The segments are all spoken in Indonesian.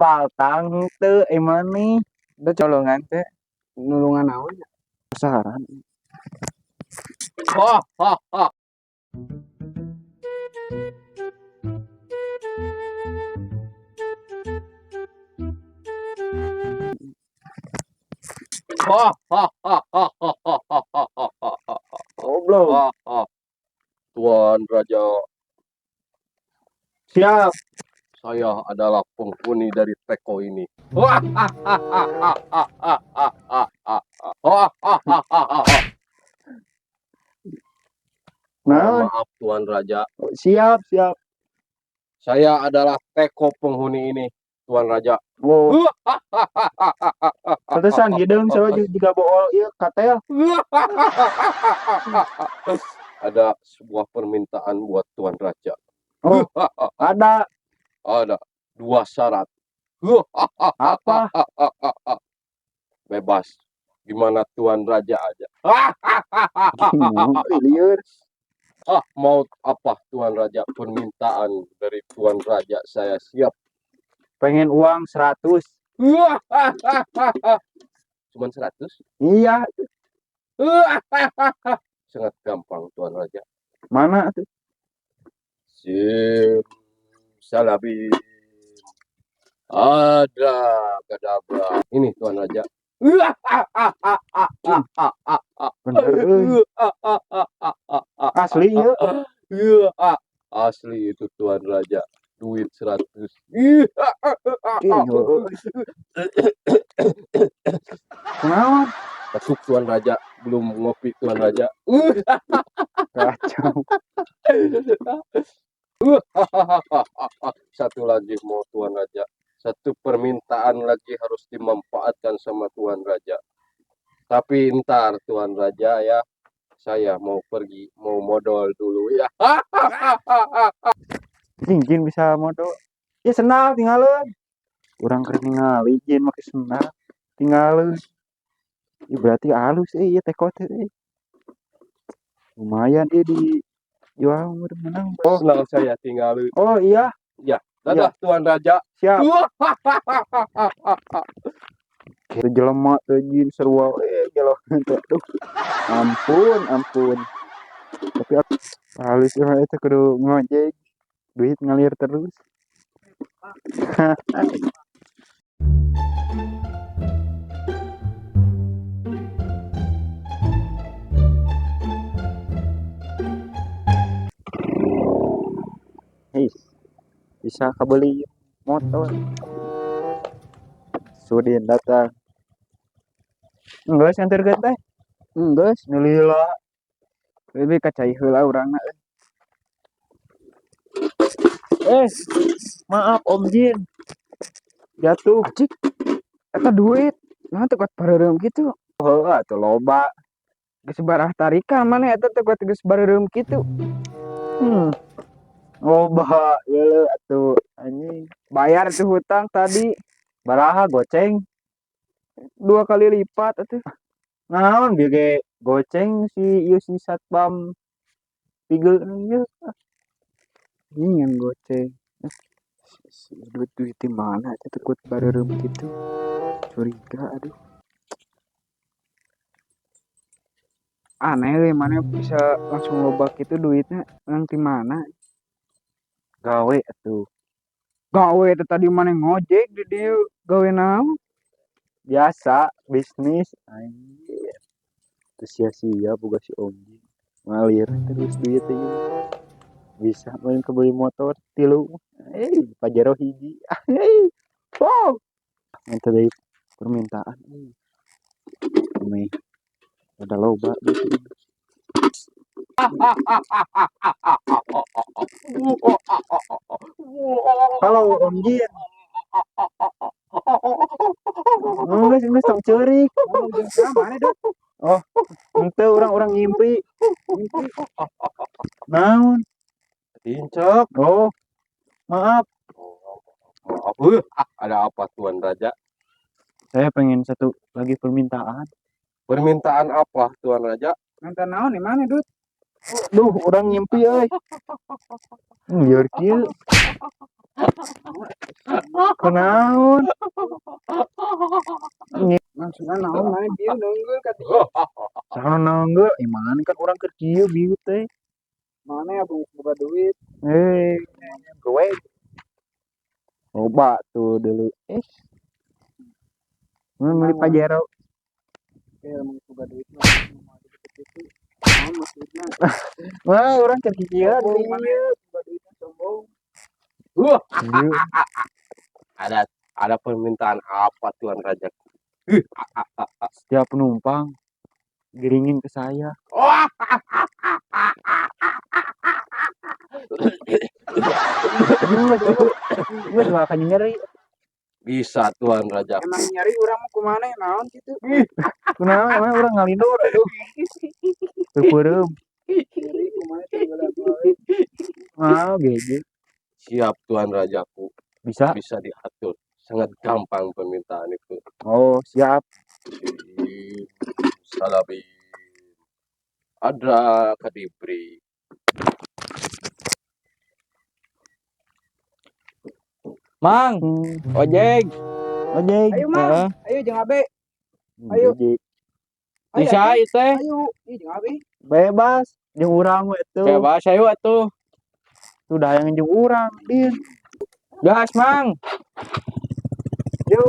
apal tang teu emani udah colongan teh nulungan naon saran. Ha ha ha. Ha ha ha ha ha ha ha ha ha. Goblok. Ha ha. Tuan Raja, Siap. saya adalah penghuni dari teko ini. Ha ha ha ha ha ha ha ha ha ha. Ha ha ha ha ha. Nah, Maaf Tuan Raja, siap, siap. saya adalah teko penghuni ini, Tuan Raja. Wow. Tetesan hideung sawa juga bool ieu katel. Ada sebuah permintaan buat Tuan Raja. Oh, ada Ada 2 syarat. apa? Bebas. Gimana Tuan Raja aja. Liur. Mau apa Tuan Raja? Permintaan dari Tuan Raja saya siap. Pengen uang 100. Cuman 100? Iya, Sangat gampang Tuan Raja. mana tuh? Salabim. Ada kadabra. Ini Tuan Raja. Bener euy. Asli ieu. Asli itu Tuan Raja. Duit 100. Kenapa? Masuk Tuan Raja. Belum ngopi Tuan Raja. Kacau. Satu lagi mau Tuan Raja. Satu permintaan lagi harus dimanfaatkan sama Tuan Raja. Tapi ntar Tuan Raja ya. Saya mau pergi, mau modal dulu ya. Jin bisa modal. Ya senang tinggalin. Urang keur ningali jin make senang. Tinggalin. Ya berarti halus ieu teko teh. Lumayan di jual menang. Oh, Senang saya tinggalin. oh iya. Ya, dadah Tuan Raja. Siap. Itu jelema teh jin sarua gelo teh. Aduh. Ampun. Tapi halus mah eta kudu ngojek. Duit ngalir terus. Hei, bisa kabeli motor. Sudin datang. Geus antar geus teh. Geus nu lila. Lebih kacai heula urangna. Maaf Om Jin. Jatuh. Cik. Eta duit. Nah teu kuat bareureum kitu. Heuh atuh loba. Geus barah tarikan maneh eta teh kuat geus bareureum kitu. Loba geuleuh atuh anjing. Bayar tuh hutang tadi. Baraha goceng 2 kali lipat atuh. Naon bieu ge goceng si ieu si satpam pigel ieu. Ini yang goceng. Duit di mana eta teh kuat bareureum kitu. Curiga aduh. Aneh we mana bisa langsung loba kitu duitnya nang ti mana? Gawe atuh. Gawe teh tadi mana ngojek di dieu gawe naon? Biasa bisnis anjir. Teu sia-sia boga si Om Jin. Ngalir terus duit teh bisa main kebeli motor 3. Pajero hiji. Wow. Ente deui permintaan. Nih. Ada loba gitu. Halo Om Jin. Geus tong ceurik. Mana deh? Oh, henteu urang ngimpi. Naon? Incok. Oh, maaf. Maaf. Ada apa Tuan Raja? Saya pengen satu lagi permintaan. Permintaan apa Tuan Raja? Minta naon di mana, Dut? Duh, urang ngimpi euy. Lieur kieu. Kenaon? Maksudna naon mana dia nunggul ka dieu. Saha nunggul? Iman kan urang keur kieu bieu teh. Mana ya boga duit. Gue loba tuh dulu. Beli Pajero. Ya mun boga duit mah gitu. Naon maksudna? Wah, urang keur kieu dieu. Boga duit sombong. Ada permintaan apa Tuan Raja? Setiap penumpang giringin ke saya. Gue bakal nyeri. Bisa Tuan Raja. Emang nyari urang mau kumana naon gitu. Kunaon emang urang ngalindur atuh. Teu nyeri kumana teh GG. Siap Tuan Rajaku. Bisa? Bisa diatur. Sangat gampang permintaan itu. Oh, siap. Salabi. Ada kadibri. Mang, ojek. Ayo, Mang. Ayo jeung Abe. Ayo. Bisa itu teh. Ayo, jeung Abe. Bebas, jeung urang we tuh. Bebas ayo atuh. Sudah yang jeung urang, Din. Gas, Mang. Ayo.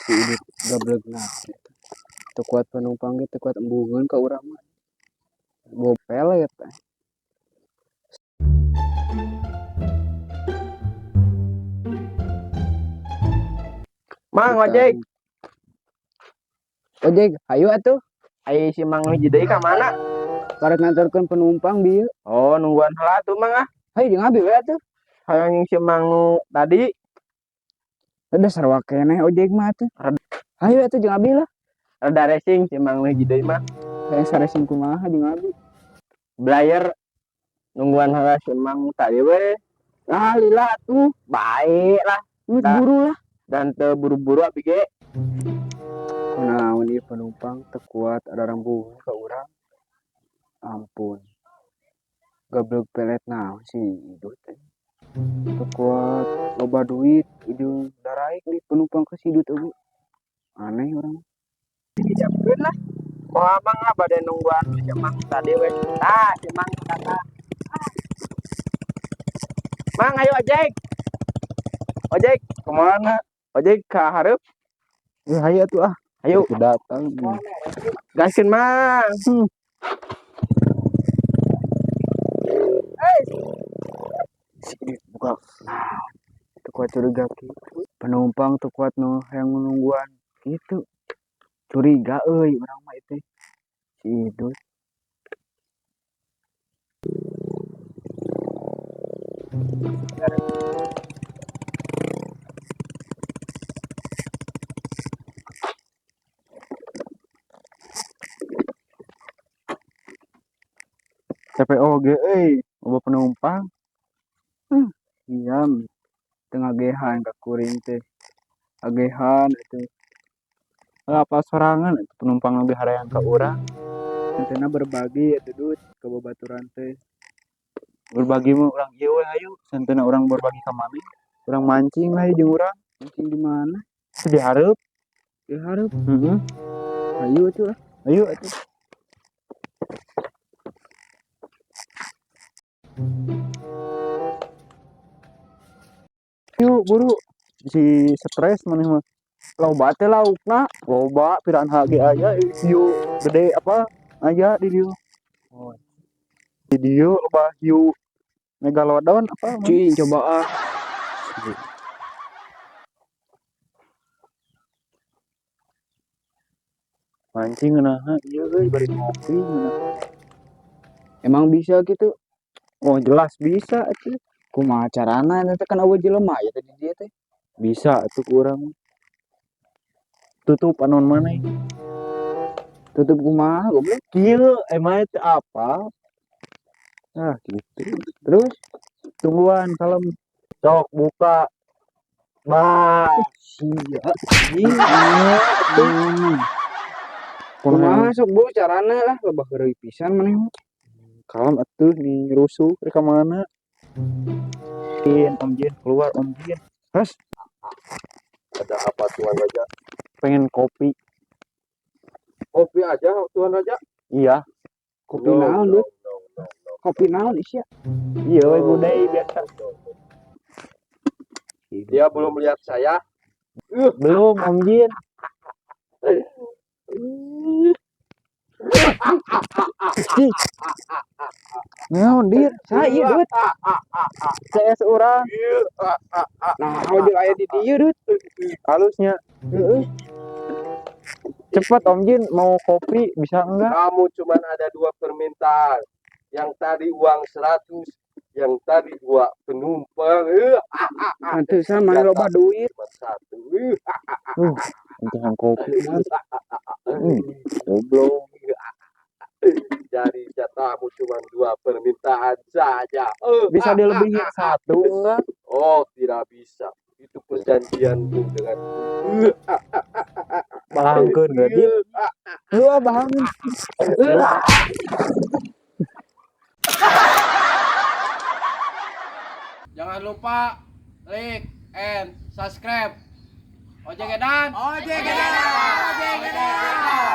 Si ini gablek nah. Teu kuat penumpang ge teu kuat embungeun ka urang mah. Gopel ya teh. Mang ojek. Ojek, ayo atuh. Ayo si Mang hiji deui ka mana? Karek nganterkeun penumpang bieu. Oh, nungguan heula atuh Mang ah. Hayu jeung abi we atuh. Hayang si Mang nu tadi. Udah sarwa keneh ojek mah atuh. Hayu atuh jeung abi lah. Rada racing si Mang hiji deui mah. Hayang saracing kumaha jeung abi. Blayer nungguan heula si Mang tadi we. Ah, lila atuh. Bae lah. Buru lah. Dan terburu-buru abi ge. Kunaon ieu penumpang teu kuat ada rambung ka urang. Ampun. Gablek pelet naon sih hidup teh. Teu kuat loba duit ujung daraik di penumpang ke sidut eueuh. Aneh urang. Dijamkeun lah. Moal Mang lah bade nungguan si Mang tadi we. Tah, si Mang kata. Mang ayo ojek. Ojek kemana? Ojek ka hareup. Hayu atuh ah. Ayo datang. Gaskeun Mang. Buka. Nah, teu kuat curiga kitu. Penumpang teu kuat nu hayang nungguan kitu. Curiga euy urang mah teh. Si Idut. CPOG loba penumpang. Diam. Tengah gehan ka kuring teh. Agehan itu. Apa sorangan itu penumpang lebih harayan ka urang. Entena berbagi atuh Dut ka babaturan teh. Berbagi mah urang ieu we hayu. Santena urang berbagi ka mana? Urang mancing lah jeung urang. Mancing di mana? Di hareup. Di hareup. Heeh. Hayu atuh. Hayu atuh. Yuk buru si stres maneh mah. Loba teh laukna, loba piranha ge aya hiu gede apa aya di dieu. Oh. Di dieu loba hiu megalodon apa? Cing coba ah. Mancing ngeunaha ieu euy bari ngopi ngeunaha. Emang bisa gitu? Oh, jelas bisa atuh. Kumaha carana eta kan eueuh jelema ya tadi dia teh. Bisa atuh ku urang. Tutup anon maneh. Tutup kumaha goblok? Kieu emang teh apa? Ah, gitu. Terus tungguan kalem. Sok buka. Bah, sia. Kumaha sok bu carana lah loba heureuy pisan maneh. Kalem atuh nih rusuh rek ka mana? Om Jin keluar Om Jin. Terus Ada apa Tuan Raja? pengen kopi. Kopi aja Tuan Raja. Iya. Kopi No, naon, no, Dut? no, no, no. Kopi naon isya? Iya, we gudai biasa. Dia belum lihat saya. Belum Om Jin. Ih, naon dir? Saya Dut. Saya seorang. Nah, aja aya di dieu Dut. Halusnya. Heeh. Cepat Om Jin mau kopi bisa enggak? Kamu cuma ada 2 permintaan. Yang tadi uang 100, yang tadi 2 penumpang. Nanti sama loba duit. Cuma 1. Jangan kopi. Goblok. Jadi jatahmu cuma 2 permintaan saja. Bisa dilebihin satu enggak? Oh, tidak bisa. Itu perjanjianmu dengan Bahangkeun berarti. Lu bahangkeun. Jangan lupa like and subscribe. Ojek Edan. Ojek Edan. Ojek Edan.